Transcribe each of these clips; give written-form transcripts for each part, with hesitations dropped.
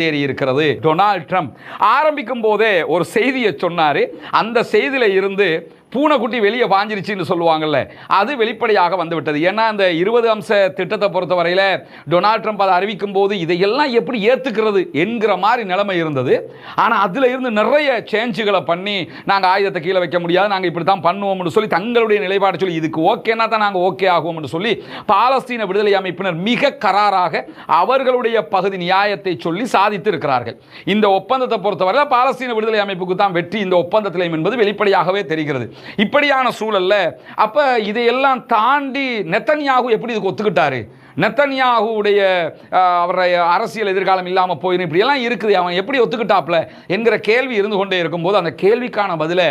தேறி இருக்கிறது. Donald Trump ஆரம்பிக்கும் போதே ஒரு செய்தியை சொன்னாரு. அந்த செய்தியில இருந்து பூனைக்குட்டி வெளியே பாஞ்சிருச்சுன்னு சொல்லுவாங்கல்ல, அது வெளிப்படையாக வந்துவிட்டது. ஏன்னா அந்த 20 அம்ச திட்டத்தை பொறுத்தவரையில் டொனால்ட் ட்ரம்ப் அதை அறிவிக்கும் போது இதையெல்லாம் எப்படி ஏற்றுக்கிறது என்கிற மாதிரி நிலைமை இருந்தது. ஆனால் அதில் இருந்து நிறைய சேஞ்சுகளை பண்ணி நாங்கள் ஆயுதத்தை கீழே வைக்க முடியாது, நாங்கள் இப்படி தான் பண்ணுவோம்னு சொல்லி தங்களுடைய நிலைப்பாடு சொல்லி இதுக்கு ஓகேனா தான் நாங்கள் ஓகே ஆகுவோம்னு சொல்லி பாலஸ்தீன விடுதலை அமைப்பினர் மிக கராராக அவர்களுடைய பகுதி நியாயத்தை சொல்லி சாதித்து இருக்கிறார்கள். இந்த ஒப்பந்தத்தை பொறுத்தவரை பாலஸ்தீன விடுதலை அமைப்புக்கு தான் வெற்றி இந்த ஒப்பந்தத்தில் என்பது வெளிப்படையாகவே தெரிகிறது. இப்படியான சூழல்ல அப்ப இதையெல்லாம் தாண்டி நெத்தன்யாகு எப்படி இதுக்கு ஒத்துக்கிட்டாரு? நெத்தன்யாகுடைய அவருடைய அரசியல் எதிர்காலம் இல்லாமல் போயிடும், இப்படியெல்லாம் இருக்குது, அவன் எப்படி ஒத்துக்கிட்டாப்ல என்கிற கேள்வி இருந்து கொண்டே இருக்கும்போது அந்த கேள்விக்கான பதில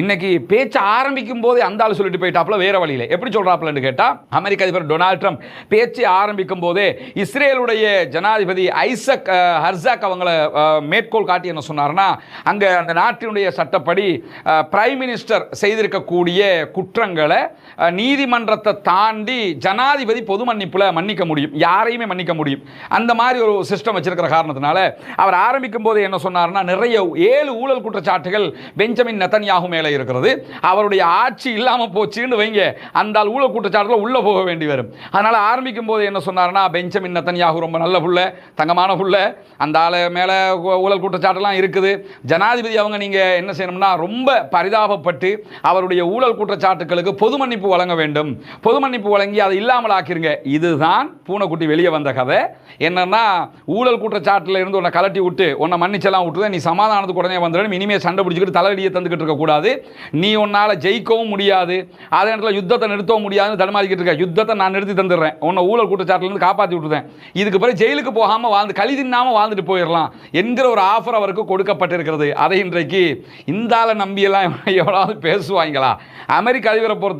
இன்னைக்கு பேச்சு ஆரம்பிக்கும் போதே அந்த ஆள் சொல்லிட்டு போயிட்டாப்ல. வேற வழியில் எப்படி சொல்றாப்லன்னு கேட்டா, அமெரிக்க அதிபர் டொனால்ட் ட்ரம்ப் பேச்சு ஆரம்பிக்கும் போதே இஸ்ரேலுடைய ஜனாதிபதி ஐசக் ஹெர்சாக் அவங்கள மேற்கோள் காட்டி என்ன சொன்னார்னா, அங்க அந்த நாட்டினுடைய சட்டப்படி பிரைம் மினிஸ்டர் செய்திருக்கக்கூடிய குற்றங்களை நீதிமன்றத்தை தாண்டி ஜனாதிபதி பொது மன்னிப்புல மன்னிக்க முடியும், யாரையுமே மன்னிக்க முடியும். அந்த மாதிரி ஒரு சிஸ்டம் வச்சிருக்கிற காரணத்தினால அவர் ஆரம்பிக்கும் போது என்ன சொன்னார்னா, நிறைய 7 ஊழல் குற்றச்சாட்டுகள் பெஞ்சமின் நெத்தன்யாகு மேலே இருக்கிறது, அவருடைய ஆட்சி இல்லாமல் போச்சுன்னு வைங்க, அந்த ஊழல் குற்றச்சாட்டுல உள்ள போக வேண்டி வரும். அதனால ஆரம்பிக்கும் போது என்ன சொன்னார்னா, பெஞ்சமின் நெத்தன்யாகு ரொம்ப நல்ல புள்ள, தங்கமான புள்ள, அந்த ஆளு மேல ஊழல் குற்றச்சாட்டுலாம் இருக்குது, ஜனாதிபதி அவங்க நீங்க என்ன செய்யணும்னா ரொம்ப பரிதாபப்பட்டு அவருடைய ஊழல் குற்றச்சாட்டுகளுக்கு பொது மன்னிப்பு வழங்க வேண்டும், பொது மன்னிப்பு வழங்கி அதை இல்லாமல் ஆக்கிருங்க. இதுதான் பூனைக்குட்டி வெளியே வந்த கதை. என்னன்னா, ஊழல் குற்றச்சாட்டுல இருந்து உன்னை கலட்டி விட்டு உன்னை மன்னிச்செல்லாம் விட்டுதான், நீ சமாதானத்துக்கு உடனே வந்துடும், இனிமே சண்டை பிடிச்சிக்கிட்டு தலையடியை தந்துக்கிட்டு இருக்கக்கூடாது, நீ உன்னால ஜெயிக்கவும் முடியாது, அதே நேரத்தில் யுத்தத்தை நிறுத்தவும் முடியாதுன்னு தடுமாறிக்கிட்டு இருக்க, யுத்தத்தை நான் நிறுத்தி தந்துடுறேன், உன்னை ஊழல் குற்றச்சாட்டுல இருந்து காப்பாற்றி விட்டுறேன், இதுக்கு பிறகு ஜெயிலுக்கு போகாம வாழ்ந்து களி தின்னாம வாழ்ந்துட்டு போயிடலாம் என்கிற ஒரு ஆஃபர் அவருக்கு கொடுக்கப்பட்டிருக்கிறது. அதை இன்றைக்கு இந்த ஆளை நம்பியெல்லாம் எவ்வளவு பேசுவாங்களா? அமெரிக்க அதிபரை பொறுத்த